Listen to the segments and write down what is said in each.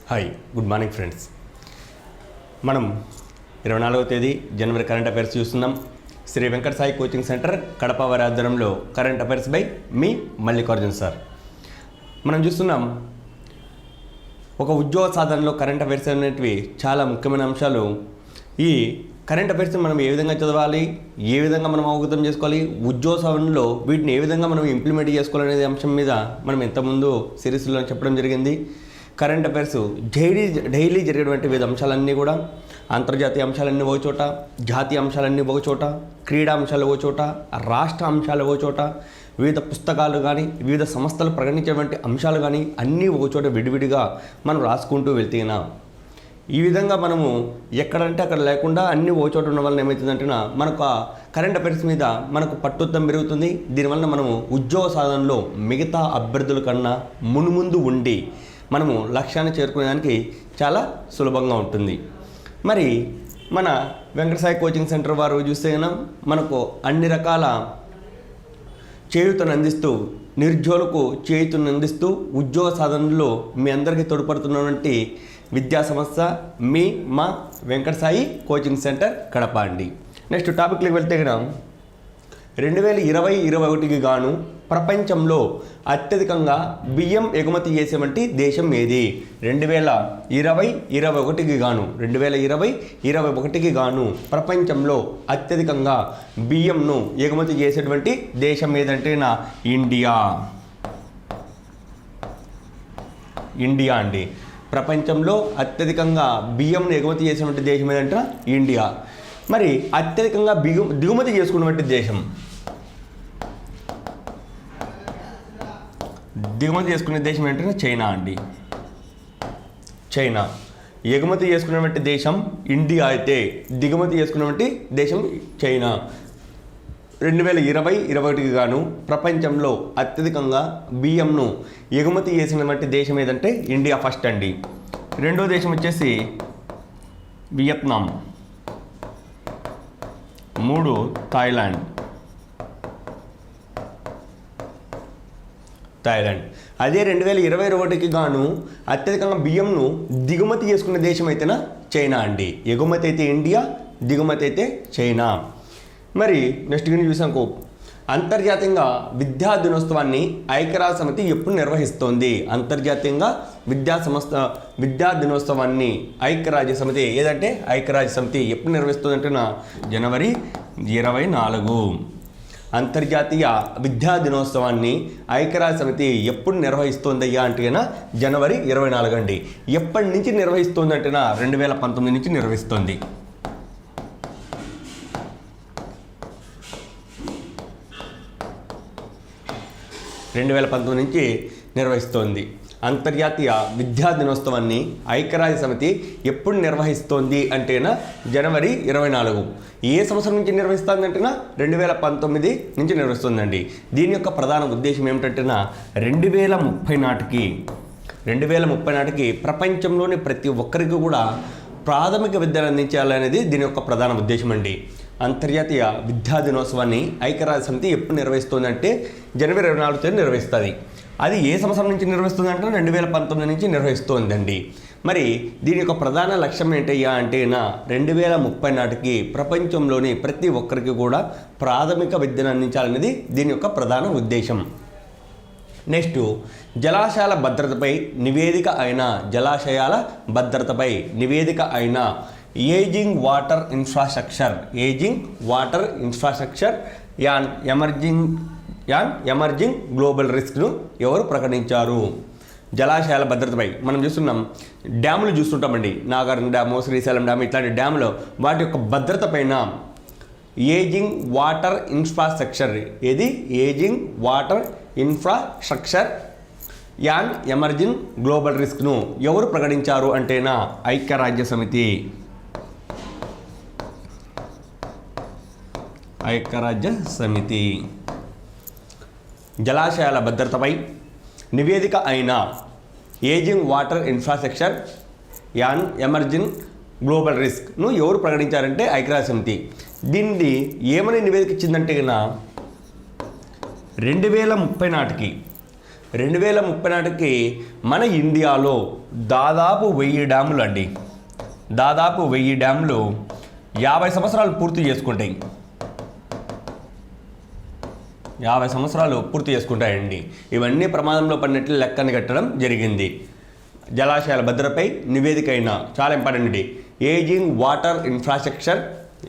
Hi good morning friends. మనం 24వ తేదీ జనవరి current affairs చూస్తున్నాం. శ్రీ వెంకట సాయి కోచింగ్ సెంటర్ కడప వారి ఆధ్వర్యంలో current affairs by me Mallikarjun sir. మనం చూస్తున్నాం ఒక ఉద్యోగ సాధనలో కరెంట్ అఫైర్స్ అనేటివి చాలా ముఖ్యమైన అంశాలు. ఈ కరెంట్ అఫైర్స్ మనం ఏ విధంగా చదవాలి, ఏ విధంగా మనం అవగతం చేసుకోవాలి, ఉద్యోగ సాధనలో వీటిని ఏ విధంగా మనం ఇంప్లిమెంట్ చేసుకోవాలనే అంశం మీద మనం ఇంతకుముందు సిరీస్లో చెప్పడం జరిగింది. కరెంట్ అఫైర్స్ డైలీ జరిగేటువంటి వివిధ అంశాలన్నీ కూడా అంతర్జాతీయ అంశాలన్నీ ఒక చోట, జాతీయ అంశాలన్నీ ఒక చోట, క్రీడా అంశాలు ఒక చోట, రాష్ట్ర అంశాలు ఒక చోట, వివిధ పుస్తకాలు కానీ వివిధ సంస్థలు ప్రకటించేటువంటి అంశాలు కానీ అన్నీ ఒక చోట విడివిడిగా మనం రాసుకుంటూ వెళ్తున్నాం. ఈ విధంగా మనము ఎక్కడంటే అక్కడ లేకుండా అన్నీ ఒక చోట ఉన్న వల్ల ఏమవుతుందంటే మనకు ఆ కరెంట్ అఫైర్స్ మీద మనకు పట్టుదం పెరుగుతుంది. దీనివల్ల మనము ఉద్యోగ సాధనలో మిగతా అభ్యర్థుల కన్నా మున్ముందు ఉండి మనము లక్ష్యాన్ని చేరుకునేదానికి చాలా సులభంగా ఉంటుంది. మరి మన వెంకట సాయి కోచింగ్ సెంటర్ వారు చూస్తే మనకు అన్ని రకాల చేయూతను అందిస్తూ, నిరుద్యోగులకు చేయూతను అందిస్తూ ఉద్యోగ సాధనలో మీ అందరికీ తోడ్పడుతున్నటువంటి విద్యా సంస్థ మా వెంకట సాయి కోచింగ్ సెంటర్ కడప అండి. నెక్స్ట్ టాపిక్లోకి వెళ్తే 2020-21కి గాను ప్రపంచంలో అత్యధికంగా బియ్యం ఎగుమతి చేసేటువంటి దేశం ఏది? 2020-21కి గాను 2020-21కి గాను ప్రపంచంలో అత్యధికంగా బియ్యంను ఎగుమతి చేసేటువంటి దేశం ఏదంటే ఇండియా అండి. ప్రపంచంలో అత్యధికంగా బియ్యంను ఎగుమతి చేసేటువంటి దేశం ఏదంటే ఇండియా. మరి అత్యధికంగా దిగుమతి చేసుకున్నటువంటి దేశం, దిగుమతి చేసుకునే దేశం ఏంటంటే చైనా అండి. చైనా ఎగుమతి చేసుకున్నటువంటి దేశం ఇండియా అయితే దిగుమతి చేసుకున్నటువంటి దేశం చైనా. 2020-21కి గాను ప్రపంచంలో అత్యధికంగా బియ్యంను ఎగుమతి చేసినటువంటి దేశం ఏదంటే ఇండియా ఫస్ట్ అండి. రెండో దేశం వచ్చేసి వియత్నాం, 3 థాయిలాండ్. అదే 2021కి గాను అత్యధికంగా బియ్యంను దిగుమతి చేసుకునే దేశం అయితేనా చైనా అండి. ఎగుమతి అయితే ఇండియా, దిగుమతి అయితే చైనా. మరి నెక్స్ట్ గిని చూసాంకో అంతర్జాతీయంగా విద్యా దినోత్సవాన్ని ఐక్యరాజ్య సమితి ఎప్పుడు నిర్వహిస్తోంది? అంతర్జాతీయంగా విద్యా దినోత్సవాన్ని ఐక్యరాజ్య సమితి ఏదంటే ఐక్యరాజ్య సమితి ఎప్పుడు నిర్వహిస్తుంది అంటే జనవరి 24. అంతర్జాతీయ విద్యా దినోత్సవాన్ని ఐక్యరాజ్య సమితి ఎప్పుడు నిర్వహిస్తోందయ్యా అంటే జనవరి 24 అండి. ఎప్పటి నుంచి నిర్వహిస్తుంది అంటే 2019 నుంచి నిర్వహిస్తోంది. 2019 నుంచి నిర్వహిస్తోంది. అంతర్జాతీయ విద్యా దినోత్సవాన్ని ఐక్యరాజ్య సమితి ఎప్పుడు నిర్వహిస్తోంది అంటేనా జనవరి 24. ఏ సంవత్సరం నుంచి నిర్వహిస్తుంది అంటేనా 2019 నుంచి నిర్వహిస్తుందండి. దీని యొక్క ప్రధాన ఉద్దేశం ఏమిటంటేనా 2030 నాటికి ప్రపంచంలోని ప్రతి ఒక్కరికి కూడా ప్రాథమిక విద్యను అందించాలనేది దీని యొక్క ప్రధాన ఉద్దేశం అండి. అంతర్జాతీయ విద్యా దినోత్సవాన్ని ఐక్యరాజ్య సమితి ఎప్పుడు నిర్వహిస్తుందంటే జనవరి 24 నిర్వహిస్తుంది. అది ఏ సంవత్సరం నుంచి నిర్వహిస్తుంది అంటే 2019 నుంచి నిర్వహిస్తోందండి. మరి దీని యొక్క ప్రధాన లక్ష్యం ఏంటయ్యా అంటే 2030 నాటికి ప్రపంచంలోని ప్రతి ఒక్కరికి కూడా ప్రాథమిక విద్యను అందించాలనేది దీని యొక్క ప్రధాన ఉద్దేశం. నెక్స్ట్ జలాశయాల భద్రతపై నివేదిక అయిన ageing water infrastructure an emerging global రిస్క్ను ఎవరు ప్రకటించారు? జలాశయాల భద్రతపై మనం చూస్తున్నాం, డ్యాములు చూస్తుంటామండి. నాగార్జున డ్యాము, శ్రీశైలం డ్యాము ఇట్లాంటి డ్యాములు వాటి యొక్క భద్రత పైన ageing water infrastructure an emerging global రిస్క్ను ఎవరు ప్రకటించారు అంటేనా ఐక్యరాజ్య సమితి. జలాశయాల భద్రతపై నివేదిక అయిన ageing water infrastructure an emerging global రిస్క్ను ఎవరు ప్రకటించారంటే ఐక్యరాజ్య సమితి. దీన్ని ఏమని నివేదిక ఇచ్చిందంటే 2030 నాటికి 2030 నాటికి మన ఇండియాలో దాదాపు 1000 డ్యాములు అండి, దాదాపు 1000 డ్యాములు 50 సంవత్సరాలు పూర్తి చేసుకుంటాయి. 50 సంవత్సరాలు పూర్తి చేసుకుంటాయండి. ఇవన్నీ ప్రమాదంలో పడినట్లు లెక్కని కట్టడం జరిగింది. జలాశయాల భద్రతపై నివేదిక అయిన చాలా ఇంపార్టెంట్ అండి. Ageing water infrastructure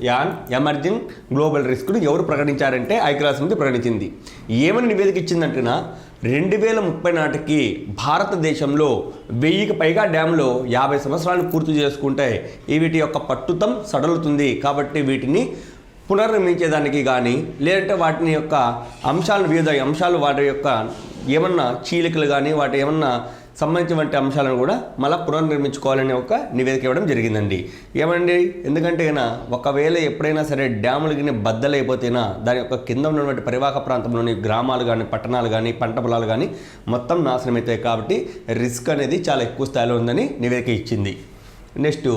an emerging global రిస్క్ను ఎవరు ప్రకటించారంటే ఐక్యరాజ్యసమితి ప్రకటించింది. ఏమని నివేదిక ఇచ్చిందంటేనా 2030 నాటికి భారతదేశంలో 1000కి పైగా డ్యాములు 50 సంవత్సరాలు పూర్తి చేసుకుంటే వీటి యొక్క పట్టుతం సడలుతుంది. కాబట్టి వీటిని పునర్నిర్మించేదానికి కానీ లేదంటే వాటిని యొక్క అంశాలను వివిధ అంశాలు వాటి యొక్క ఏమన్నా చీలికలు కానీ వాటి ఏమన్నా సంబంధించిన అంశాలను కూడా మళ్ళీ పునర్నిర్మించుకోవాలనే ఒక నివేదిక ఇవ్వడం జరిగిందండి. ఏమండి, ఎందుకంటే ఒకవేళ ఎప్పుడైనా సరే డ్యాములు కానీ బద్దలైపోతేనా దాని యొక్క కింద ఉన్నటువంటి పరివాహక ప్రాంతంలోని గ్రామాలు కానీ పట్టణాలు కానీ పంట పొలాలు కానీ మొత్తం నాశనం అవుతాయి. కాబట్టి రిస్క్ అనేది చాలా ఎక్కువ స్థాయిలో ఉందని నివేదిక ఇచ్చింది. నెక్స్ట్,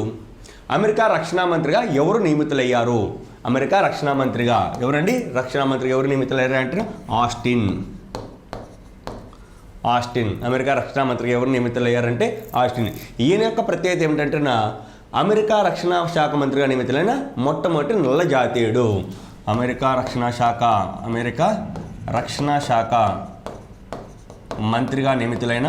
అమెరికా రక్షణ మంత్రిగా ఎవరు నియమితులయ్యారు? అమెరికా రక్షణ మంత్రిగా ఎవరండి? రక్షణ మంత్రిగా ఎవరు నియమితులయ్యారు అంటే ఆస్టిన్. అమెరికా రక్షణ మంత్రిగా ఎవరు నియమితులయ్యారంటే ఆస్టిన్. ఈయన యొక్క ప్రత్యేకత ఏమిటంటే అమెరికా రక్షణ శాఖ మంత్రిగా నియమితులైన మొట్టమొదటి నల్ల జాతీయుడు. అమెరికా రక్షణ శాఖ మంత్రిగా నియమితులైన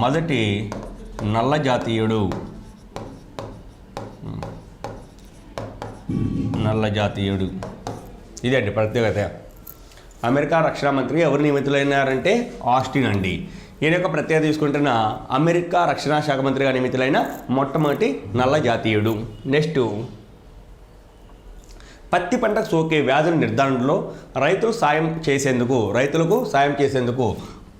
మొదటి నల్ల జాతీయుడు. ఇదే అండి ప్రత్యేకత. అమెరికా రక్షణ మంత్రి ఎవరు నియమితులైనారంటే ఆస్టిన్ అండి. ఈయన యొక్క ప్రత్యేకత తీసుకుంటున్న అమెరికా రక్షణ శాఖ మంత్రిగా నియమితులైన మొట్టమొదటి నల్ల జాతీయుడు. నెక్స్ట్, పత్తి పంటకు సోకే వ్యాధుల నిర్ధారణలో రైతులకు సాయం చేసేందుకు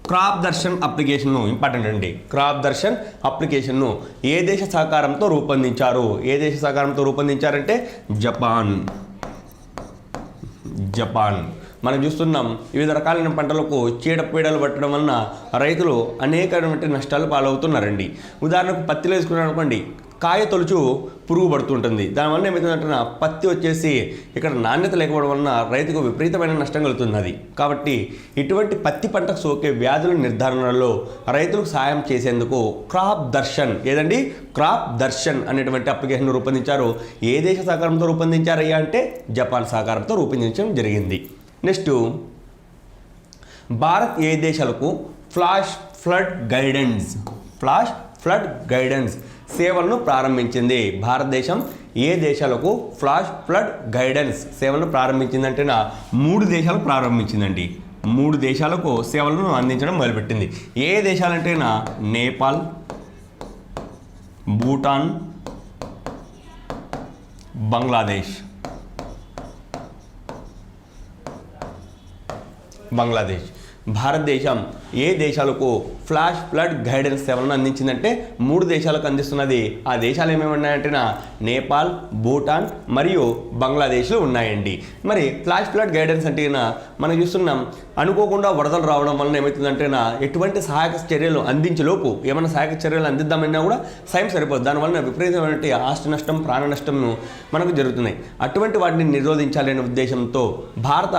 క్రాప్ దర్శన్ అప్లికేషన్ను ఇంపార్టెంట్ అండి. క్రాప్ దర్శన్ అప్లికేషన్ను ఏ దేశ సహకారంతో రూపొందించారంటే జపాన్. మనం చూస్తున్నాం వివిధ రకాలైన పంటలకు చీడపీడలు పట్టడం వలన రైతులు అనేకమైన నష్టాలు పాలవుతున్నారండి. ఉదాహరణకు పత్తిలో తీసుకున్నాం అనుకోండి, కాయ తొలుచు పురుగు పడుతుంటుంది. దానివల్ల ఏమవుతుందంటే పత్తి వచ్చేసి ఇక్కడ నాణ్యత లేకపోవడం వలన రైతుకు విపరీతమైన నష్టం కలుగుతున్నది. కాబట్టి ఇటువంటి పత్తి పంటకు సోకే వ్యాధుల నిర్ధారణలో రైతులకు సాయం చేసేందుకు క్రాప్ దర్శన్ అనేటువంటి అప్లికేషన్ రూపొందించారు. ఏ దేశ సహకారంతో రూపొందించారయ్యా అంటే జపాన్ సహకారంతో రూపొందించడం జరిగింది. నెక్స్ట్, భారత్ ఏ దేశాలకు ఫ్లాష్ ఫ్లడ్ గైడెన్స్ సేవలను ప్రారంభించింది? భారతదేశం ఏ దేశాలకు ఫ్లాష్ ఫ్లడ్ గైడెన్స్ సేవలను ప్రారంభించిందంటే 3 దేశాలు ప్రారంభించిందండి. 3 దేశాలకు సేవలను అందించడం మొదలుపెట్టింది. ఏ దేశాలంటే నేపాల్, భూటాన్, బంగ్లాదేశ్. భారతదేశం ఏ దేశాలకు ఫ్లాష్ ఫ్లడ్ గైడెన్స్ సేవలను అందించిందంటే 3 దేశాలకు అందిస్తున్నది. ఆ దేశాలు ఏమేమి ఉన్నాయంటే నేపాల్, భూటాన్ మరియు బంగ్లాదేశ్లు ఉన్నాయండి. మరి ఫ్లాష్ ఫ్లడ్ గైడెన్స్ అంటే మనం చూస్తున్నాం అనుకోకుండా వరదలు రావడం వలన ఏమవుతుందంటే ఎటువంటి సహాయక చర్యలు అందించేలోపు ఏమైనా సహాయక చర్యలు అందిద్దామన్నా కూడా సాయం సరిపోదు. దానివల్ల విపరీతమైన ఆస్తి నష్టం, ప్రాణ నష్టంను మనకు జరుగుతున్నాయి. అటువంటి వాటిని నిరోధించాలనే ఉద్దేశంతో భారత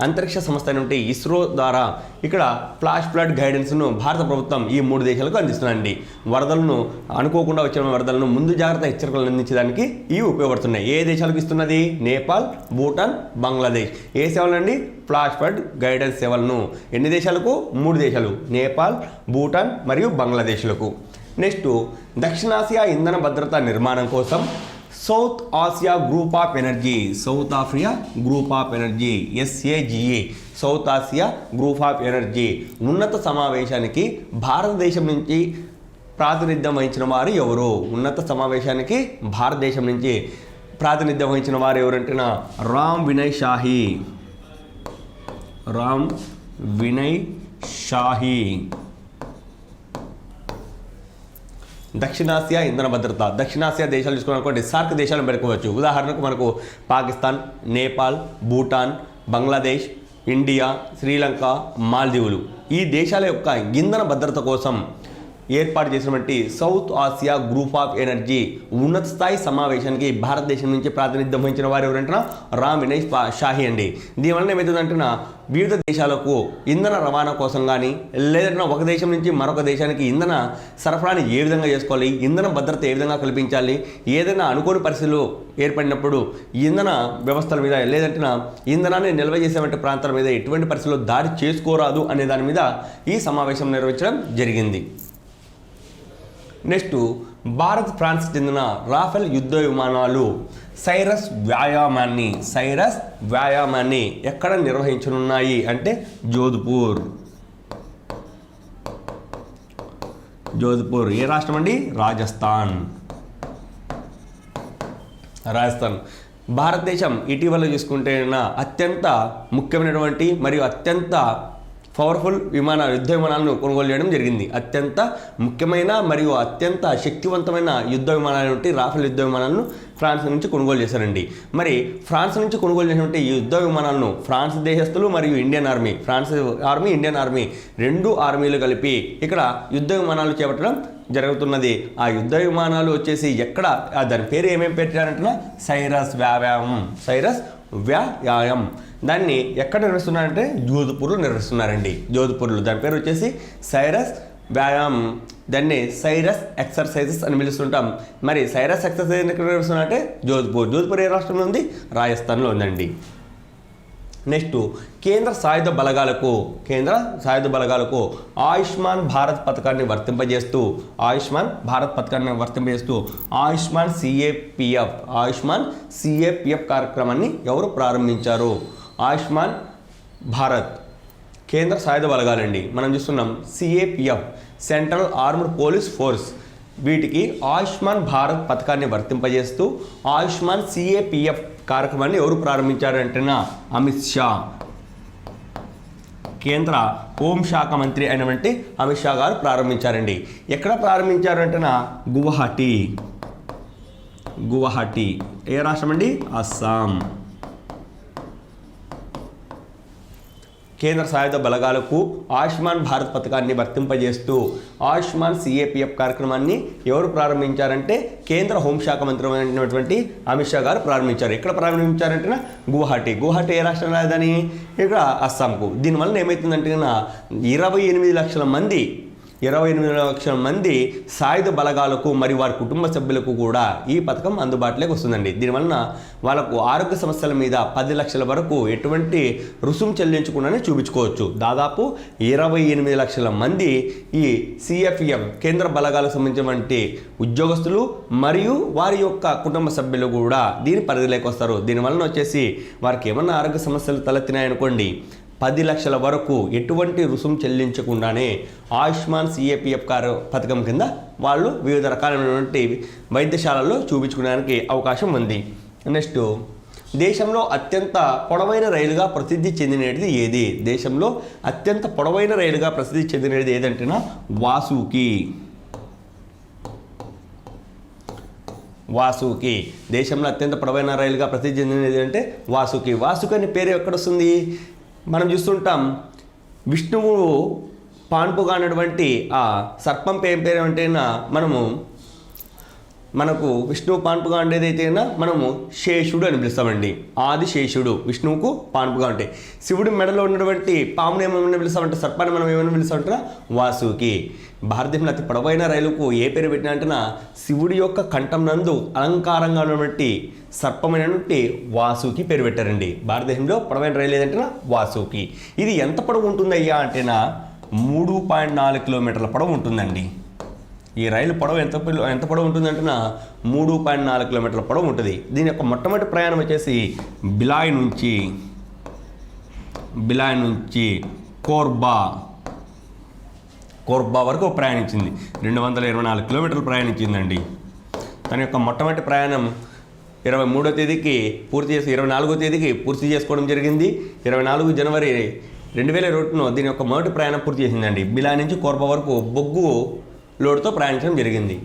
అంతరిక్ష సంస్థ నుండి ఇస్రో ద్వారా ఇక్కడ ఫ్లాష్ ఫ్లడ్ గైడెన్స్ను భారత ప్రభుత్వం ఈ 3 దేశాలకు అందిస్తుందండి. అనుకోకుండా వచ్చిన వరదలను ముందు జాగ్రత్త హెచ్చరికలను అందించడానికి ఇవి ఉపయోగపడుతున్నాయి. ఏ దేశాలకు ఇస్తున్నది? నేపాల్, భూటాన్, బంగ్లాదేశ్. ఏ సేవలండి? ఫ్లాష్ ఫ్లడ్ గైడెన్స్ సేవలను. ఎన్ని దేశాలకు? 3 దేశాలు, నేపాల్, భూటాన్ మరియు బంగ్లాదేశ్లకు. నెక్స్ట్, దక్షిణాసియా ఇంధన భద్రతా నిర్మాణం కోసం south Asia group of energy SAGE south Asia group of energy ఉన్నత సమావేశానికి భారతదేశం నుంచి ప్రాతినిధ్యం వహించిన వారు ఎవరు? ఉన్నత సమావేశానికి భారతదేశం నుంచి ప్రాతినిధ్యం వహించిన వారు ఎవరంటే రామ్ వినయ్ షాహీ. దక్షిణాసియా ఇంధన భద్రత. దక్షిణాసియా దేశాలు చూసుకోవాలనుకోండి సార్క్ దేశాలను పెట్టుకోవచ్చు. ఉదాహరణకు మనకు పాకిస్తాన్, నేపాల్, భూటాన్, బంగ్లాదేశ్, ఇండియా, శ్రీలంక, మాల్దీవులు. ఈ దేశాల యొక్క ఇంధన భద్రత కోసం ఏర్పాటు చేసినటువంటి south Asia group of energy ఉన్నత స్థాయి సమావేశానికి భారతదేశం నుంచి ప్రాతినిధ్యం వహించిన వారు ఎవరంటున్నా రామ్ వినయ్ షాహి అండి. దీనివల్ల ఏమవుతుందంటున్నా వివిధ దేశాలకు ఇంధన రవాణా కోసం కానీ లేదంటే ఒక దేశం నుంచి మరొక దేశానికి ఇంధన సరఫరాని ఏ విధంగా చేసుకోవాలి, ఇంధన భద్రత ఏ విధంగా కల్పించాలి, ఏదైనా అనుకోని పరిస్థితులు ఏర్పడినప్పుడు ఇంధన వ్యవస్థల మీద లేదంటే ఇంధనాన్ని నిల్వ చేసేటువంటి ప్రాంతాల మీద ఎటువంటి పరిస్థితుల్లో దాడి చేసుకోరాదు అనే దాని మీద ఈ సమావేశం నిర్వహించడం జరిగింది. నెక్స్ట్ భారత్ ఫ్రాన్స్ చెందిన రాఫెల్ యుద్ధ విమానాలు సైరస్ వ్యాయామాన్ని ఎక్కడ నిర్వహించనున్నాయి అంటే జోధ్పూర్. ఏ రాష్ట్రం అండి? రాజస్థాన్. భారతదేశం ఇటీవల చూసుకుంటే అత్యంత ముఖ్యమైనటువంటి మరియు అత్యంత పవర్ఫుల్ యుద్ధ విమానాలను కొనుగోలు చేయడం జరిగింది. అత్యంత ముఖ్యమైన మరియు అత్యంత శక్తివంతమైన యుద్ధ విమానాలు రాఫెల్ యుద్ధ విమానాలను ఫ్రాన్స్ నుంచి కొనుగోలు చేశారండి. మరి ఫ్రాన్స్ నుంచి కొనుగోలు చేసినటువంటి ఈ యుద్ధ విమానాలను ఫ్రాన్స్ దేశస్తులు మరియు Indian army, France army, Indian army రెండు ఆర్మీలు కలిపి ఇక్కడ యుద్ధ విమానాలు చేపట్టడం జరుగుతున్నది. ఆ యుద్ధ విమానాలు వచ్చేసి ఎక్కడ దాని పేరు ఏమేమి పెట్టారంటే సైరస్ వ్యాయామం. దాన్ని ఎక్కడ నిర్వహిస్తున్నారంటే జోధ్పూర్లో నిర్వహిస్తున్నారండి. దాని పేరు వచ్చేసి సైరస్ వ్యాయామం. దాన్ని సైరస్ ఎక్సర్సైజెస్ అని పిలుస్తుంటాం. మరి సైరస్ ఎక్సర్సైజ్ ఎక్కడ నిర్వహిస్తున్నారంటే జోధ్పూర్ ఏ రాష్ట్రంలో ఉంది? రాజస్థాన్లో ఉందండి. నెక్స్ట్ కేంద్ర సాయుధ బలగాలకు ఆయుష్మాన్ భారత్ పథకాన్ని వర్తింపజేస్తూ ఆయుష్మాన్ సిఏపిఎఫ్ కార్యక్రమాన్ని ఎవరు ప్రారంభించారు? ఆయుష్మాన్ భారత్ కేంద్ర సాయుధ బలగాలండి. మనం చూస్తున్నాం CAPF central armed police force. వీటికి ఆయుష్మాన్ భారత్ పథకాన్ని వర్తింపజేస్తూ ఆయుష్మాన్ సిఏపిఎఫ్ కార్యక్రమాన్ని ఎవరు ప్రారంభించారంటేనా అమిత్ షా. కేంద్ర హోంశాఖ మంత్రి అయినటువంటి అమిత్ షా గారు ప్రారంభించారండి. ఎక్కడ ప్రారంభించారంటేనా గువాహటి. ఏ రాష్ట్రం అండి? అస్సాం. కేంద్ర సాయుధ బలగాలకు ఆయుష్మాన్ భారత్ పథకాన్ని వర్తింపజేస్తూ ఆయుష్మాన్ సిఏపిఎఫ్ కార్యక్రమాన్ని ఎవరు ప్రారంభించారంటే కేంద్ర హోంశాఖ మంత్రి అయినటువంటి అమిత్ షా గారు ప్రారంభించారు. ఎక్కడ ప్రారంభించారంటే గువాహటి ఏ రాష్ట్ర రాజధాని? ఇక్కడ అస్సాంకు. దీనివల్ల ఏమవుతుందంటే 28 లక్షల మంది సాయుధ బలగాలకు మరియు వారి కుటుంబ సభ్యులకు కూడా ఈ పథకం అందుబాటులోకి వస్తుందండి. దీనివలన వాళ్ళకు ఆరోగ్య సమస్యల మీద 10 లక్షల వరకు ఎటువంటి రుసుము చెల్లించకుండానే చూపించుకోవచ్చు. దాదాపు 28 లక్షల మంది ఈ సిఎఫ్ఎఫ్ కేంద్ర బలగాలకు సంబంధించినటువంటి ఉద్యోగస్తులు మరియు వారి యొక్క కుటుంబ సభ్యులు కూడా దీని పరిధిలోకి వస్తారు. దీనివలన వచ్చేసి వారికి ఏమన్నా ఆరోగ్య సమస్యలు తలెత్తినాయనుకోండి 10 లక్షల వరకు ఎటువంటి రుసుము చెల్లించకుండానే ఆయుష్మాన్ సిఏపిఎఫ్ పథకం కింద వాళ్ళు వివిధ రకాలైనటువంటి వైద్యశాలల్లో చూపించుకోవడానికి అవకాశం ఉంది. నెక్స్ట్ దేశంలో అత్యంత పొడవైన రైలుగా ప్రసిద్ధి చెందినది ఏది? దేశంలో అత్యంత పొడవైన రైలుగా ప్రసిద్ధి చెందినది ఏదంటేనా వాసుకి. దేశంలో అత్యంత పొడవైన రైలుగా ప్రసిద్ధి చెందినది అంటే వాసుకి అనే పేరు ఎక్కడొస్తుంది? మనం చూస్తుంటాం విష్ణువు పాన్పుగా అన్నటువంటి ఆ సర్పం పేరు అంటేనా మనకు విష్ణువు పాన్పుగా ఉండేదైతేనా మనము శేషుడు అని పిలుస్తామండి. ఆది శేషుడు విష్ణువుకు పాన్పుగా ఉంటాయి. శివుడి మెడలో ఉన్నటువంటి పామును ఏమైనా పిలుస్తామంటే సర్పాన్ని మనం ఏమైనా పిలుస్తామంటారా? వాసుకి. భారతదేశంలో అతి పొడవైన రైలుకు ఏ పేరు పెట్టినా అంటేనా శివుడి యొక్క కంఠం నందు అలంకారంగా ఉన్నటువంటి సర్పమైనటువంటి వాసుకి పేరు పెట్టారండి. భారతదేశంలో పొడవైన రైలు ఏదంటేనా వాసుకి. ఇది ఎంత పొడవు ఉంటుందయ్యా అంటేనా 3.4 కిలోమీటర్ల పొడవు ఉంటుందండి. ఈ రైలు పొడవు ఎంత పొడవు ఉంటుందంటేనా 3.4 కిలోమీటర్ల పొడవు ఉంటుంది. దీని యొక్క మొట్టమొదటి ప్రయాణం వచ్చేసి బిలాయ్ నుంచి కోర్బా వరకు ప్రయాణించింది. 224 కిలోమీటర్లు ప్రయాణించిందండి. తన యొక్క మొట్టమొదటి ప్రయాణం 23వ తేదీకి పూర్తి చేసి 24వ తేదీకి పూర్తి చేసుకోవడం జరిగింది. 24 జనవరి 2002 దీని యొక్క మొదటి ప్రయాణం పూర్తి చేసిందండి. బిలాయ్ నుంచి కోర్బా వరకు బొగ్గు లోడ్తో ప్రయాణించడం జరిగింది.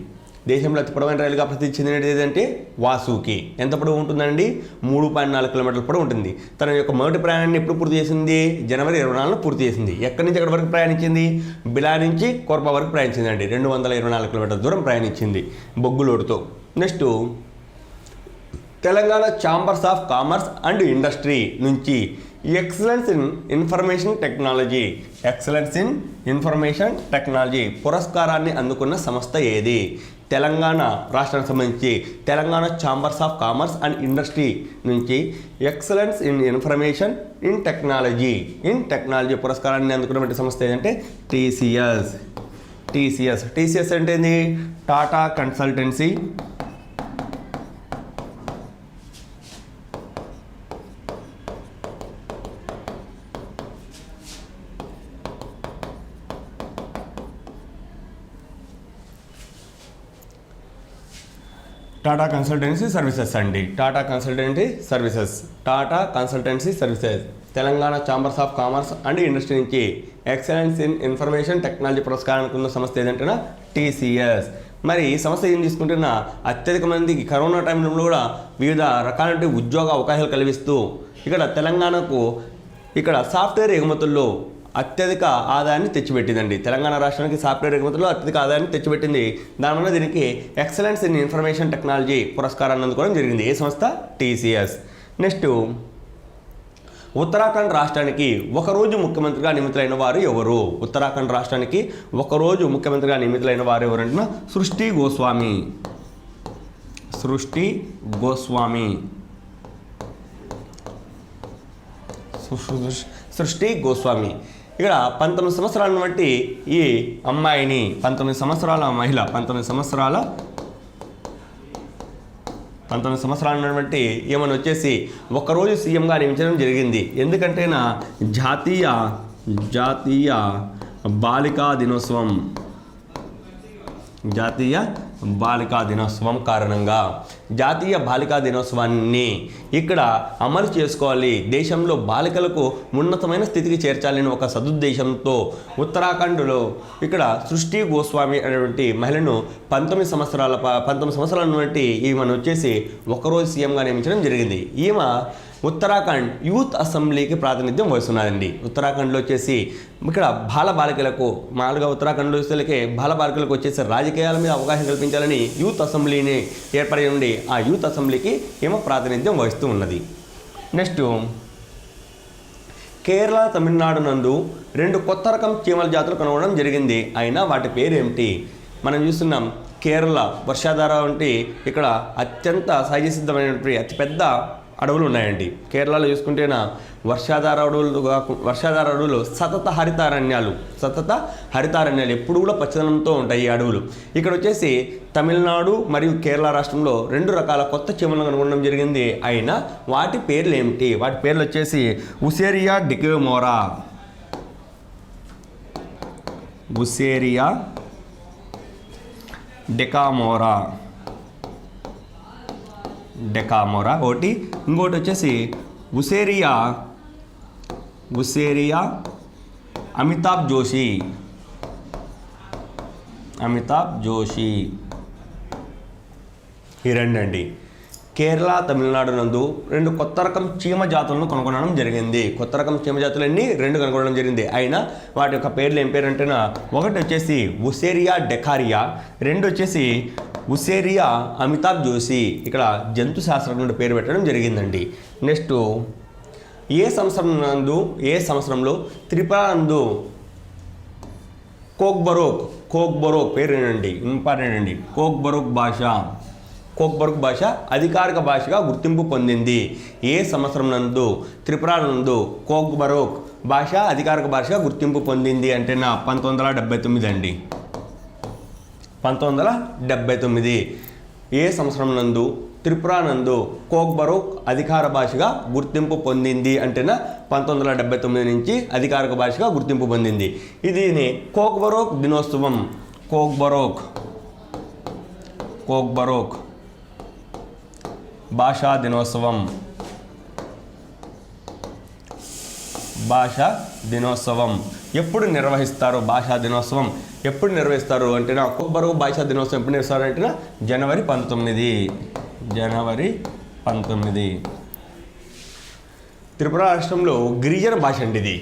దేశంలో అతి పొడవైన రైలుగా ప్రసిద్ధి చెందినది ఏదంటే వాసుకి. ఎంత పొడవు ఉంటుందండి? 3.4 కిలోమీటర్ల పొడవు ఉంటుంది. తన యొక్క మొదటి ప్రయాణాన్ని ఎప్పుడు పూర్తి చేసింది? జనవరి 24 పూర్తి చేసింది. ఎక్కడి నుంచి ఎక్కడి వరకు ప్రయాణించింది? బిలా నుంచి కోర్పా వరకు ప్రయాణించిందండి. 224 కిలోమీటర్ల దూరం ప్రయాణించింది బొగ్గులోడుతో. Next Telangana Chambers of Commerce and Industry నుంచి ఎక్సలెన్స్ ఇన్ ఇన్ఫర్మేషన్ టెక్నాలజీ పురస్కారాన్ని అందుకున్న సంస్థ ఏది? తెలంగాణ రాష్ట్రానికి సంబంధించి Telangana Chambers of Commerce and Industry నుంచి excellence in information in technology పురస్కారాన్ని అందుకున్నటువంటి సంస్థ ఏదంటే టీసీఎస్ అంటే ఏంది? Tata Consultancy Tata Consultancy Services Telangana Chambers of Commerce and Industry నుంచి ఎక్సలెన్స్ ఇన్ ఇన్ఫర్మేషన్ టెక్నాలజీ పురస్కారానికి ఉన్న సంస్థ ఏదంటేనా టీసీఎస్. మరి ఈ సంస్థ ఏం తీసుకుంటున్నా అత్యధిక మందికి కరోనా టైంలో కూడా వివిధ రకాల ఉద్యోగ అవకాశాలు కల్పిస్తూ ఇక్కడ తెలంగాణకు సాఫ్ట్వేర్ ఎగుమతుల్లో అత్యధిక ఆదాయాన్ని తెచ్చిపెట్టిందండి. తెలంగాణ రాష్ట్రానికి సాఫ్ట్వేర్ ఎగుమతుల్లో అత్యధిక ఆదాయాన్ని తెచ్చిపెట్టింది. దానివల్ల దీనికి ఎక్సలెన్స్ ఇన్ ఇన్ఫర్మేషన్ టెక్నాలజీ పురస్కారాన్ని అందుకోవడం జరిగింది. ఏ సంస్థ? టీసీఎస్. నెక్స్ట్ ఉత్తరాఖండ్ రాష్ట్రానికి ఒకరోజు ముఖ్యమంత్రిగా నియమితులైన వారు ఎవరు? ఉత్తరాఖండ్ రాష్ట్రానికి ఒకరోజు ముఖ్యమంత్రిగా నియమితులైన వారు ఎవరంటే సృష్టి గోస్వామి. ఇక్కడ 19 సంవత్సరాలను బట్టి ఈ అమ్మాయిని 19 సంవత్సరాల మహిళ 19 సంవత్సరాలను బట్టి ఏమని వచ్చేసి ఒకరోజు సీఎంగా నియమించడం జరిగింది. ఎందుకంటే జాతీయ బాలికా దినోత్సవం కారణంగా జాతీయ బాలికా దినోత్సవాన్ని ఇక్కడ అమలు చేసుకోవాలి, దేశంలో బాలికలకు ఉన్నతమైన స్థితికి చేర్చాలని ఒక సదుద్దేశంతో ఉత్తరాఖండ్లో ఇక్కడ సృష్టి గోస్వామి అనేటువంటి మహిళను 19 సంవత్సరాల నుండి ఈమెను వచ్చేసి ఒకరోజు సీఎంగా నియమించడం జరిగింది. ఈమె ఉత్తరాఖండ్ యూత్ అసెంబ్లీకి ప్రాతినిధ్యం వహిస్తున్నదండి. ఉత్తరాఖండ్లో వచ్చేసి ఇక్కడ బాలికలకు మామూలుగా ఉత్తరాఖండ్లో బాలికలకు వచ్చేసి రాజకీయాల మీద అవకాశం కల్పించాలని యూత్ అసెంబ్లీని ఏర్పడి ఉండి ఆ యూత్ అసెంబ్లీకి ఏమో ప్రాతినిధ్యం వహిస్తూ ఉన్నది. నెక్స్ట్ కేరళ, తమిళనాడు నందు 2 కొత్త రకం చీమల జాతులు కనుగొనడం జరిగింది. అయినా వాటి పేరేమిటి? మనం చూస్తున్నాం కేరళ వర్షాధార వంటి ఇక్కడ అత్యంత సహజ సిద్ధమైనటువంటి అతిపెద్ద అడవులు ఉన్నాయండి. కేరళలో చూసుకుంటేనా వర్షాధార అడవులు సతత హరితారణ్యాలు ఎప్పుడు కూడా పచ్చదనంతో ఉంటాయి ఈ అడవులు. ఇక్కడ వచ్చేసి తమిళనాడు మరియు కేరళ రాష్ట్రంలో 2 రకాల కొత్త చీమలను కనుగొనడం జరిగింది. అయినా వాటి పేర్లు ఏమిటి? వాటి పేర్లు వచ్చేసి ఉసేరియా డెకామోరా ఒకటి, ఇంకోటి వచ్చేసి ఉసేరియా అమితాబ్ జోషి ఈ 2 అండి. కేరళ, తమిళనాడు నందు 2 కొత్త రకం చీమ జాతులను కనుగొనడం జరిగింది. కొత్త రకం చీమ జాతులన్నీ 2 కనుగొనడం జరిగింది. అయినా వాటి యొక్క పేర్లు ఏం పేరు అంటేనా ఒకటి వచ్చేసి ఉసేరియా డెకారియా, 2 వచ్చేసి ఉసేరియా అమితాబ్ జోషి. ఇక్కడ జంతు శాస్త్రజ్ఞుడి పేరు పెట్టడం జరిగిందండి. నెక్స్ట్ ఏ సంవత్సరంలో త్రిపుర నందు కోక్బరోక్ పేరు ఏంటండి ఇంపార్టెంట్ అండి. కోక్బరోక్ భాష అధికారిక భాషగా గుర్తింపు పొందింది. ఏ సంవత్సరం నందు త్రిపుర నందు కోక్బరోక్ భాష అధికారిక భాషగా గుర్తింపు పొందింది అంటే 1979 అండి. 1979 ఏ సంవత్సరం నందు త్రిపుర నందు కోక్బరోక్ అధికార భాషగా గుర్తింపు పొందింది అంటేనా 1979 నుంచి అధికారిక భాషగా గుర్తింపు పొందింది. ఇది కోక్బరోక్ దినోత్సవం కోక్బరోక్ భాషా దినోత్సవం ఎప్పుడు నిర్వహిస్తారు? భాషా దినోత్సవం ఎప్పుడు నిర్వహిస్తారు అంటే అక్టోబర్ భాషా దినోత్సవం ఎప్పుడు నిర్వహిస్తారంటే జనవరి 19. త్రిపుర రాష్ట్రంలో గిరిజన భాష అండి ఇది.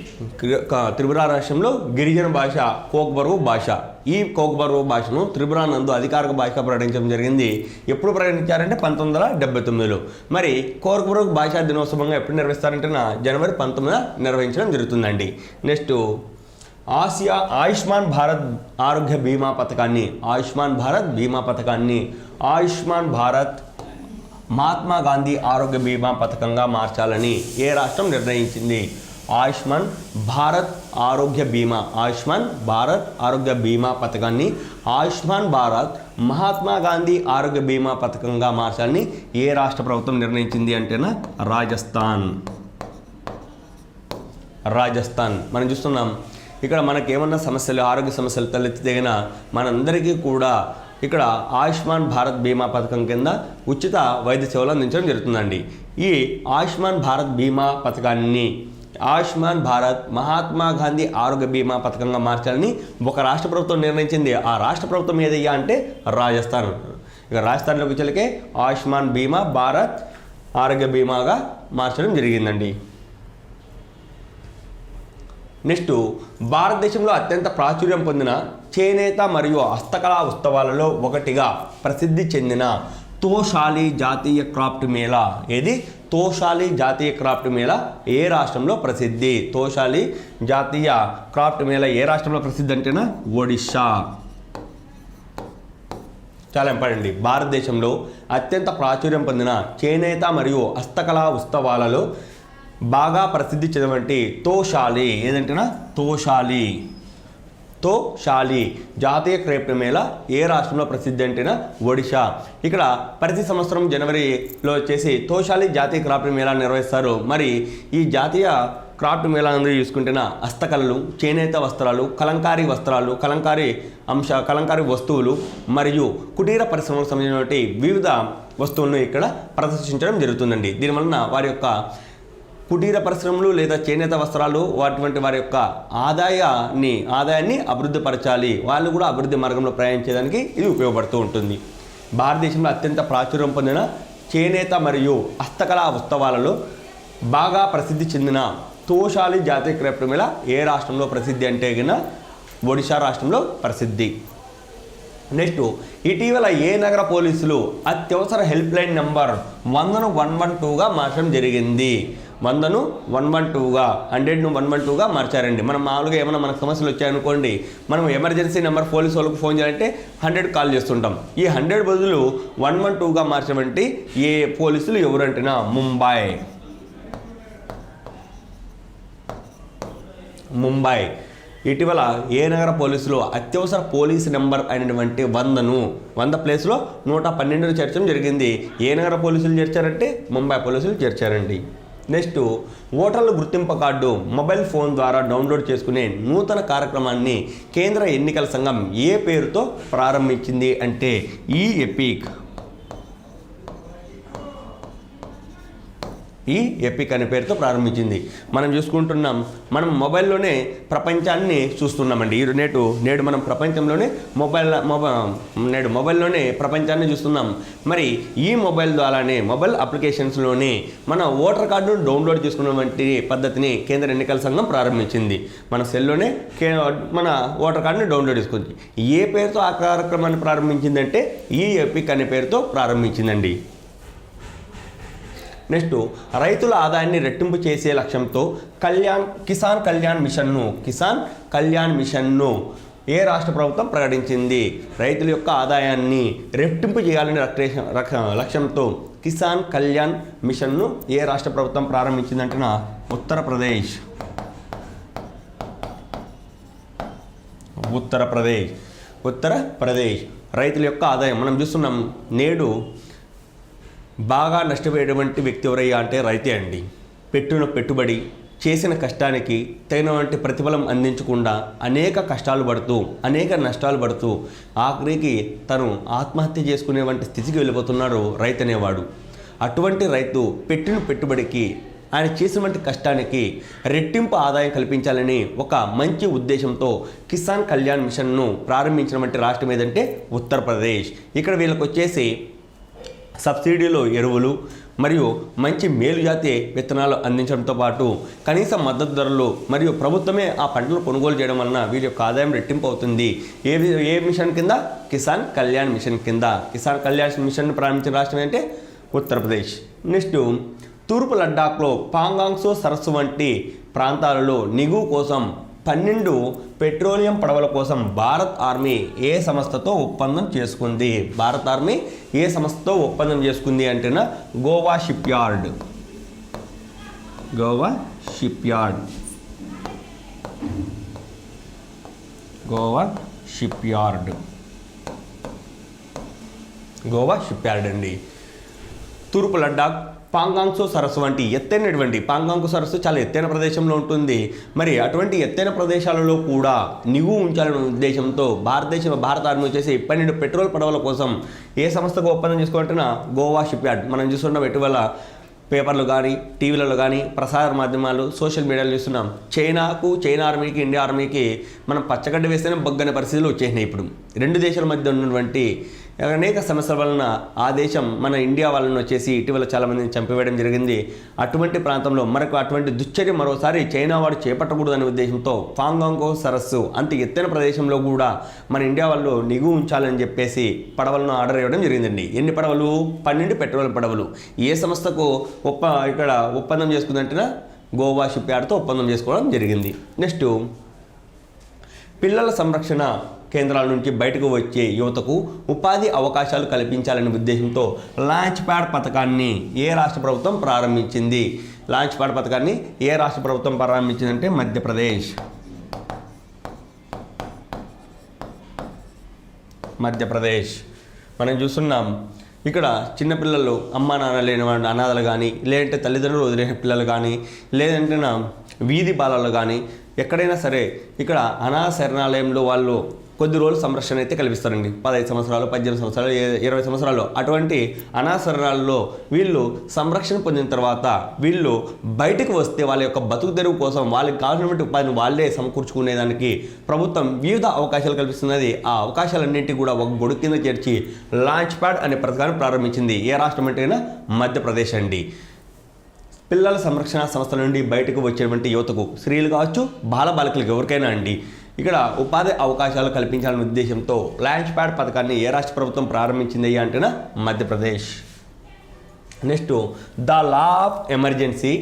త్రిపుర రాష్ట్రంలో గిరిజన భాష కోక్బర్వు భాష. ఈ కోక్బర్వు భాషను త్రిపుర నందు అధికారిక భాషగా ప్రకటించడం జరిగింది. ఎప్పుడు ప్రకటించారంటే 1979లో. మరి కోక్బర్వు భాషా దినోత్సవంగా ఎప్పుడు నిర్వహిస్తారంటే జనవరి 19 నిర్వహించడం జరుగుతుందండి. నెక్స్ట్ ఆయుష్మాన్ భారత్ ఆరోగ్య బీమా పథకాన్ని ఆయుష్మాన్ భారత్ మహాత్మా గాంధీ ఆరోగ్య బీమా పథకంగా మార్చాలని ఏ రాష్ట్రం నిర్ణయించింది? ఆయుష్మాన్ భారత్ ఆరోగ్య బీమా పథకాన్ని ఆయుష్మాన్ భారత్ మహాత్మా గాంధీ ఆరోగ్య బీమా పథకంగా మార్చాలని ఏ రాష్ట్ర ప్రభుత్వం నిర్ణయించింది అంటేనా రాజస్థాన్. మనం చూస్తున్నాం ఇక్కడ మనకి ఏమన్నా సమస్యలు ఆరోగ్య సమస్యలు తలెత్తితేగిన మనందరికీ కూడా ఇక్కడ ఆయుష్మాన్ భారత్ బీమా పథకం కింద ఉచిత వైద్య సేవలు అందించడం జరుగుతుందండి. ఈ ఆయుష్మాన్ భారత్ బీమా పథకాన్ని ఆయుష్మాన్ భారత్ మహాత్మా గాంధీ ఆరోగ్య బీమా పథకంగా మార్చాలని ఒక రాష్ట్ర ప్రభుత్వం నిర్ణయించింది. ఆ రాష్ట్ర ప్రభుత్వం ఏదయ్యా అంటే రాజస్థాన్. ఇక రాజస్థాన్లోకి వచ్చేలకే ఆయుష్మాన్ బీమా భారత్ ఆరోగ్య బీమాగా మార్చడం జరిగిందండి. నెక్స్ట్ భారతదేశంలో అత్యంత ప్రాచుర్యం పొందిన చేనేత మరియు హస్తకళా ఉత్సవాలలో ఒకటిగా ప్రసిద్ధి చెందిన తోషాలి జాతీయ క్రాఫ్ట్ మేళా ఏది? తోషాలి జాతీయ క్రాఫ్ట్ మేళా ఏ రాష్ట్రంలో ప్రసిద్ధి? తోషాలి జాతీయ క్రాఫ్ట్ మేళా ఏ రాష్ట్రంలో ప్రసిద్ధి అంటేనా ఒడిషా. చాలా ఇంపార్టెంట్. భారతదేశంలో అత్యంత ప్రాచుర్యం పొందిన చేనేత మరియు హస్తకళా ఉత్సవాలలో బాగా ప్రసిద్ధి చెందినటువంటి తోషాలి ఏదంటేనా తోషాలి జాతీయ క్రాఫ్ట్ మేళా ఏ రాష్ట్రంలో ప్రసిద్ధి అంటేనా ఒడిషా. ఇక్కడ ప్రతి సంవత్సరం జనవరిలో వచ్చేసి తోషాలి జాతీయ క్రాఫ్ట్ మేళా నిర్వహిస్తారు. మరి ఈ జాతీయ క్రాఫ్ట్ మేళా అందరూ చూసుకుంటేనా హస్తకళలు, చేనేత వస్త్రాలు, కలంకారీ వస్త్రాలు, కలంకారీ వస్తువులు మరియు కుటీర పరిశ్రమలకు సంబంధించినటువంటి వివిధ వస్తువులను ఇక్కడ ప్రదర్శించడం జరుగుతుందండి. దీనివలన వారి యొక్క కుటీర పరిశ్రమలు లేదా చేనేత వస్త్రాలు అటువంటి వారి యొక్క ఆదాయాన్ని అభివృద్ధి పరచాలి, వాళ్ళు కూడా అభివృద్ధి మార్గంలో ప్రయాణించేదానికి ఇది ఉపయోగపడుతూ ఉంటుంది. భారతదేశంలో అత్యంత ప్రాచుర్యం పొందిన చేనేత మరియు హస్తకళా ఉత్సవాలలో బాగా ప్రసిద్ధి చెందిన తోషాలి జాతీయ క్రాఫ్ట్ మేళా ఏ రాష్ట్రంలో ప్రసిద్ధి అంటే ఒడిశా రాష్ట్రంలో ప్రసిద్ధి. నెక్స్ట్ ఇటీవల ఏ నగర పోలీసులు అత్యవసర హెల్ప్ లైన్ నెంబర్ 100ను 112గా మార్చడం జరిగింది? 100ను 112గా 100ను 112గా మార్చారండి. మనం మామూలుగా ఏమైనా మనకు సమస్యలు వచ్చాయనుకోండి, మనం ఎమర్జెన్సీ నెంబర్ పోలీసు వాళ్ళకు ఫోన్ చేయాలంటే 100 కాల్ చేస్తుంటాం. ఈ 100 బదులు 112గా మార్చినటువంటి ఏ పోలీసులు ఎవరంటేనా ముంబై. ఇటీవల ఏ నగర పోలీసులు అత్యవసర పోలీసు నెంబర్ అయినటువంటి 100 ప్లేస్లో 112ను చేర్చడం జరిగింది. ఏ నగర పోలీసులు చేర్చారంటే ముంబై పోలీసులు చేర్చారండి. నెక్స్ట్ ఓటర్ల గుర్తింపు కార్డు మొబైల్ ఫోన్ ద్వారా డౌన్లోడ్ చేసుకునే నూతన కార్యక్రమాన్ని కేంద్ర ఎన్నికల సంఘం ఏ పేరుతో ప్రారంభించింది అంటే ఈ ఎపిక్ అనే పేరుతో ప్రారంభించింది. మనం చూసుకుంటున్నాం, మనం మొబైల్లోనే ప్రపంచాన్ని చూస్తున్నామండి. నేడు మనం ప్రపంచంలోనే మొబైల్లోనే ప్రపంచాన్ని చూస్తున్నాం. మరి ఈ మొబైల్ ద్వారానే మొబైల్ అప్లికేషన్స్లోనే మన ఓటర్ కార్డును డౌన్లోడ్ చేసుకున్నటువంటి పద్ధతిని కేంద్ర ఎన్నికల సంఘం ప్రారంభించింది. మన సెల్లోనే మన ఓటర్ కార్డుని డౌన్లోడ్ చేసుకుంది. ఏ పేరుతో ఆ కార్యక్రమాన్ని ప్రారంభించిందంటే ఈ ఎపిక్ అనే పేరుతో ప్రారంభించిందండి. నెక్స్ట్ రైతుల ఆదాయాన్ని రెట్టింపు చేసే లక్ష్యంతో కిసాన్ కళ్యాణ్ మిషన్ను ఏ రాష్ట్ర ప్రభుత్వం ప్రకటించింది? రైతుల యొక్క ఆదాయాన్ని రెట్టింపు చేయాలనే లక్ష్యంతో కిసాన్ కళ్యాణ్ మిషన్ను ఏ రాష్ట్ర ప్రభుత్వం ప్రారంభించిందంటే ఉత్తరప్రదేశ్. రైతుల యొక్క ఆదాయం మనం చూస్తున్నాం, నేడు బాగా నష్టపోయేటువంటి వ్యక్తి ఎవరయ్యా అంటే రైతే అండి. పెట్టిన పెట్టుబడి, చేసిన కష్టానికి తగినటువంటి ప్రతిఫలం అందించకుండా అనేక నష్టాలు పడుతూ ఆఖరికి తను ఆత్మహత్య చేసుకునేటువంటి స్థితికి వెళ్ళిపోతున్నాడు రైతు అనేవాడు. అటువంటి రైతు పెట్టిన పెట్టుబడికి ఆయన చేసినటువంటి కష్టానికి రెట్టింపు ఆదాయం కల్పించాలని ఒక మంచి ఉద్దేశంతో కిసాన్ కళ్యాణ్ మిషన్ను ప్రారంభించినటువంటి రాష్ట్రం ఏదంటే ఉత్తరప్రదేశ్. ఇక్కడ వీళ్ళకి వచ్చేసి సబ్సిడీలో ఎరువులు మరియు మంచి మేలుజాతి విత్తనాలు అందించడంతో పాటు కనీస మద్దతు ధరలు మరియు ప్రభుత్వమే ఆ పంటలు కొనుగోలు చేయడం వలన వీరి యొక్క ఆదాయం రెట్టింపు అవుతుంది. ఏ మిషన్ కింద? కిసాన్ కళ్యాణ్ మిషన్ కింద. కిసాన్ కళ్యాణ్ మిషన్ను ప్రారంభించిన రాష్ట్రం ఏంటంటే ఉత్తరప్రదేశ్. నెక్స్ట్, తూర్పు లడ్డాఖ్లో పాంగాంగ్సో సరస్సు వంటి ప్రాంతాలలో నిగువ కోసం 12 పెట్రోలియం పడవల కోసం భారత్ ఆర్మీ ఏ సంస్థతో ఒప్పందం చేసుకుంది? భారత్ ఆర్మీ ఏ సంస్థతో ఒప్పందం చేసుకుంది అంటేనా Goa shipyard. Goa shipyard. Goa shipyard. Goa shipyard అండి. తూర్పు లడ్డాఖ్ పాంగాంగ్సో సరస్సు వంటి ఎత్తైనటువంటి పాంగాంగ్ సరస్సు చాలా ఎత్తైన ప్రదేశంలో ఉంటుంది. మరి అటువంటి ఎత్తైన ప్రదేశాలలో కూడా నిగువ ఉంచాలనే ఉద్దేశంతో భారత ఆర్మీ వచ్చేసి 12 పెట్రోల్ పడవల కోసం ఏ సంస్థకు ఒప్పందం చేసుకోవాలంటే గోవా షిప్ యార్డ్. మనం చూస్తున్నాం ఇటీవల పేపర్లు కానీ టీవీలలో కానీ ప్రసార మాధ్యమాలు సోషల్ మీడియాలో చూస్తున్నాం. చైనా ఆర్మీకి ఇండియా ఆర్మీకి మనం పచ్చగడ్డ వేస్తేనే బొగ్గనే పరిస్థితులు వచ్చేసినాయి. ఇప్పుడు రెండు దేశాల మధ్య ఉన్నటువంటి అనేక సమస్యల వలన ఆ దేశం మన ఇండియా వాళ్ళని వచ్చేసి ఇటీవల చాలామందిని చంపివేయడం జరిగింది. అటువంటి ప్రాంతంలో మనకు అటువంటి దుశ్చర్య మరోసారి చైనా వాడు చేపట్టకూడదనే ఉద్దేశంతో పాంగాంగ్ సరస్సు అంత ఎత్తైన ప్రదేశంలో కూడా మన ఇండియా వాళ్ళు నిగువ ఉంచాలని చెప్పేసి పడవలను ఆర్డర్ ఇవ్వడం జరిగిందండి. ఎన్ని పడవలు? 12 పెట్రోల్ పడవలు. ఏ సంస్థకు ఇక్కడ ఒప్పందం చేసుకుందంటేనా గోవా షిప్ యార్డ్తో ఒప్పందం చేసుకోవడం జరిగింది. నెక్స్ట్, పిల్లల సంరక్షణ కేంద్రాల నుంచి బయటకు వచ్చే యువతకు ఉపాధి అవకాశాలు కల్పించాలనే ఉద్దేశంతో లాంచ్ ప్యాడ్ పథకాన్ని ఏ రాష్ట్ర ప్రభుత్వం ప్రారంభించింది? లాంచ్ ప్యాడ్ పథకాన్ని ఏ రాష్ట్ర ప్రభుత్వం ప్రారంభించిందంటే మధ్యప్రదేశ్. మనం చూస్తున్నాం ఇక్కడ చిన్నపిల్లలు అమ్మా నాన్న లేని వాళ్ళు అనాథలు కానీ, లేదంటే తల్లిదండ్రులు వదిలేని పిల్లలు కానీ, లేదంటే వీధి బాలలు కానీ ఎక్కడైనా సరే ఇక్కడ అనాథ శరణాలయంలో వాళ్ళు కొద్ది రోజులు సంరక్షణ అయితే కల్పిస్తారండి. 15 సంవత్సరాలు, 18 సంవత్సరాలు, 20 సంవత్సరాలు అటువంటి అనాథ శరణాలలో వీళ్ళు సంరక్షణ పొందిన తర్వాత వీళ్ళు బయటకు వస్తే వాళ్ళ యొక్క బతుకు తెరువు కోసం వాళ్ళకి కావాల్సినటువంటి ఉపాధిని వాళ్ళే సమకూర్చుకునేదానికి ప్రభుత్వం వివిధ అవకాశాలు కల్పిస్తున్నది. ఆ అవకాశాలన్నింటినీ కూడా ఒక గొడుగు కింద చేర్చి లాంచ్ ప్యాడ్ అనే పథకాన్ని ప్రారంభించింది. ఏ రాష్ట్రం అంటేనా మధ్యప్రదేశ్ అండి. పిల్లల సంరక్షణ సంస్థల నుండి బయటకు వచ్చేటువంటి యువతకు, స్త్రీలు కావచ్చు, బాలబాలికలకు ఎవరికైనా అండి, ఇక్కడ ఉపాధి అవకాశాలు కల్పించాలనే ఉద్దేశంతో లాంచ్ ప్యాడ్ పథకాన్ని ఏ రాష్ట్ర ప్రభుత్వం ప్రారంభించింది అంటేనా Madhya Pradesh. Next, the law of emergency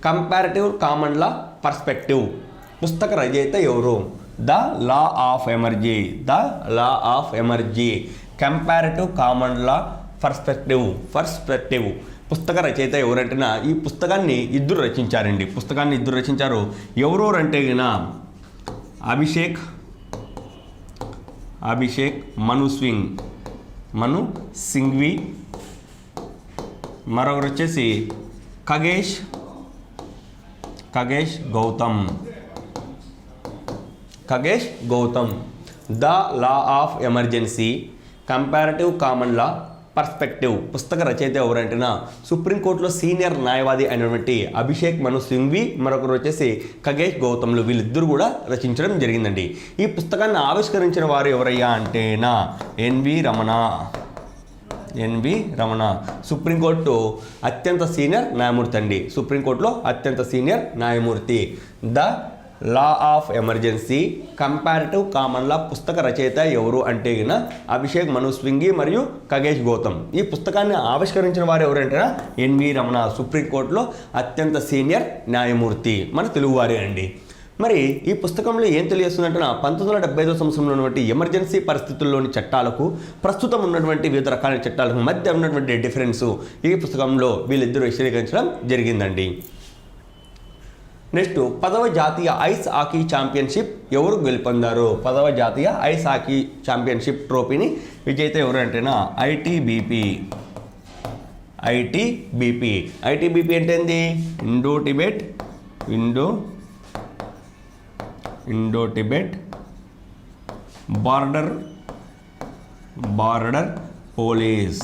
comparative common law perspective పుస్తక రచయిత ఎవరు? The law of emergency comparative common law perspective పుస్తక రచయిత ఎవరంటేనా ఈ పుస్తకాన్ని ఇద్దరు రచించారు. ఎవరు అంటే అభిషేక్ మను సింఘ్వి, మరొకరు వచ్చేసి Khagesh Gautam. The law of emergency comparative common law perspective పుస్తక రచయిత ఎవరంటేనా సుప్రీంకోర్టులో సీనియర్ న్యాయవాది అయినటువంటి అభిషేక్ మను సింఘ్వి, మరొకరు వచ్చేసి ఖగేష్ గౌతమ్లు, వీళ్ళిద్దరూ కూడా రచించడం జరిగిందండి. ఈ పుస్తకాన్ని ఆవిష్కరించిన వారు ఎవరయ్యా అంటేనా ఎన్వి రమణ సుప్రీంకోర్టు అత్యంత సీనియర్ న్యాయమూర్తి the law of emergency comparative common లా పుస్తక రచయిత ఎవరు అంటే అభిషేక్ మను సింఘ్వి మరియు ఖగేష్ గౌతమ్. ఈ పుస్తకాన్ని ఆవిష్కరించిన వారు ఎవరంటే ఎన్వి రమణ, సుప్రీంకోర్టులో అత్యంత సీనియర్ న్యాయమూర్తి, మన తెలుగువారే అండి. మరి ఈ పుస్తకంలో ఏం తెలియజేస్తుందంటే 1975 సంవత్సరంలో ఉన్నటువంటి ఎమర్జెన్సీ పరిస్థితుల్లోని చట్టాలకు ప్రస్తుతం ఉన్నటువంటి వివిధ రకాల చట్టాలకు మధ్య ఉన్నటువంటి డిఫరెన్సు ఈ పుస్తకంలో వీళ్ళిద్దరూ విశదీకరించడం జరిగిందండి. నెక్స్ట్, 10వ జాతీయ ఐస్ హాకీ ఛాంపియన్షిప్ ఎవరు గెలుపొందారు? 10వ జాతీయ ఐస్ హాకీ ఛాంపియన్షిప్ ట్రోఫీని విజేత ఎవరు అంటేనా ఐటీబీపీ. ఐటీబీపీ అంటే ఏంది? Indo Tibet border police.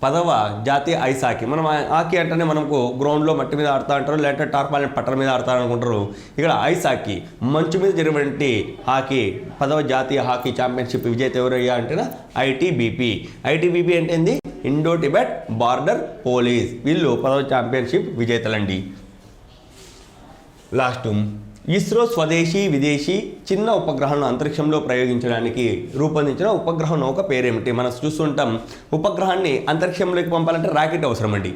10వ జాతీయ ఐస్ హాకీ. మనం హాకీ అంటేనే మనకు గ్రౌండ్లో మట్టి మీద ఆడుతూ అంటారు, లేదంటే టార్పాలిన్ పట్టల మీద ఆడతారు అనుకుంటారు. ఇక్కడ ఐస్ హాకీ మంచు మీద జరిగినటువంటి హాకీ 10వ జాతీయ హాకీ ఛాంపియన్షిప్ విజేత ఎవరయ్యా అంటే ఐటీబీపీ. ఐటీబీపీ అంటే ఏంది? Indo Tibet border police. వీళ్ళు 10వ ఛాంపియన్షిప్ విజేతలండి. లాస్ట్ ఇస్రో స్వదేశీ విదేశీ చిన్న ఉపగ్రహాలను అంతరిక్షంలో ప్రయోగించడానికి రూపొందించిన ఉపగ్రహ నౌక పేరేమిటి? మనం చూస్తుంటాం, ఉపగ్రహాన్ని అంతరిక్షంలోకి పంపాలంటే రాకెట్ అవసరం అండి.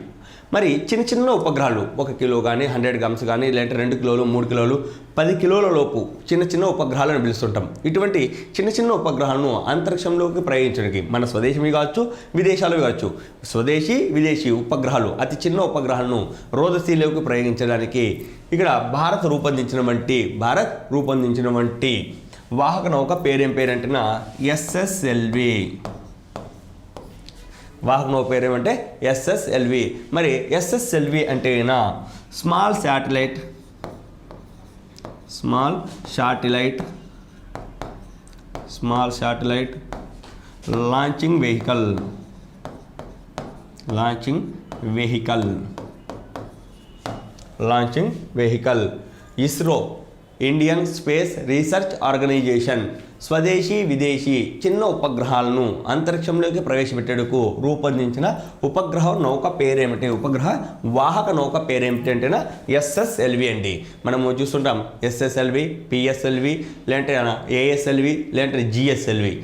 మరి చిన్న చిన్న ఉపగ్రహాలు 1 కిలో కానీ 100 గ్రామ్స్ కానీ లేదంటే 2 కిలోలు 3 కిలోలు 10 కిలోల లోపు చిన్న చిన్న ఉపగ్రహాలను పిలుస్తుంటాం. ఇటువంటి చిన్న చిన్న ఉపగ్రహాలను అంతరిక్షంలోకి ప్రయోగించడానికి మన స్వదేశీ కావచ్చు, విదేశాలు కావచ్చు, స్వదేశీ విదేశీ ఉపగ్రహాలు అతి చిన్న ఉపగ్రహాలను రోదసీలోకి ప్రయోగించడానికి ఇక్కడ భారత్ రూపొందించినటువంటి వాహక నౌక పేరేంటంటే ఎస్ఎస్ఎల్వి. వాహక నౌక పేరేమంటే ఎస్ఎస్ఎల్వి. మరి ఎస్ఎస్ఎల్వి అంటే small satellite launching vehicle. ISRO Indian space research organisation స్వదేశీ విదేశీ చిన్న ఉపగ్రహాలను అంతరిక్షంలోకి ప్రవేశపెట్టేందుకు రూపొందించిన ఉపగ్రహ నౌక పేరేమిటి? ఉపగ్రహ వాహక నౌక పేరేమిటి అంటే ఎస్ఎస్ఎల్వి అండి. మనము చూస్తుంటాం ఎస్ఎస్ఎల్వి, పిఎస్ఎల్వి, లేదంటే ఏఎస్ఎల్వి, లేదంటే జిఎస్ఎల్వి.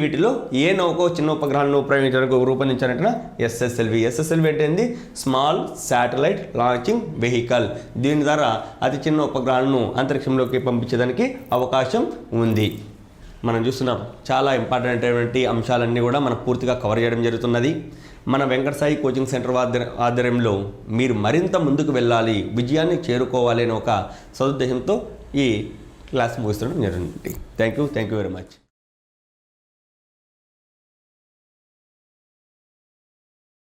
వీటిలో ఏ నౌక చిన్న ఉపగ్రహాలను ప్రయోగించడానికి రూపొందించారంటే ఎస్ఎస్ఎల్వి. ఎస్ఎస్ఎల్వి అంటే ఏంది? Small satellite launching vehicle. దీని ద్వారా అతి చిన్న ఉపగ్రహాలను అంతరిక్షంలోకి పంపించడానికి అవకాశం ఉంది. మనం చూస్తున్నాం చాలా ఇంపార్టెంట్ అయినటువంటి అంశాలన్నీ కూడా మనం పూర్తిగా కవర్ చేయడం జరుగుతున్నది. మన వెంకట సాయి కోచింగ్ సెంటర్ ఆధ్వర్యంలో మీరు మరింత ముందుకు వెళ్ళాలి, విజయాన్ని చేరుకోవాలి అనే ఒక సదుద్దేశంతో ఈ క్లాస్ ముగిస్తడం జరుగుతుంది. Thank you very much.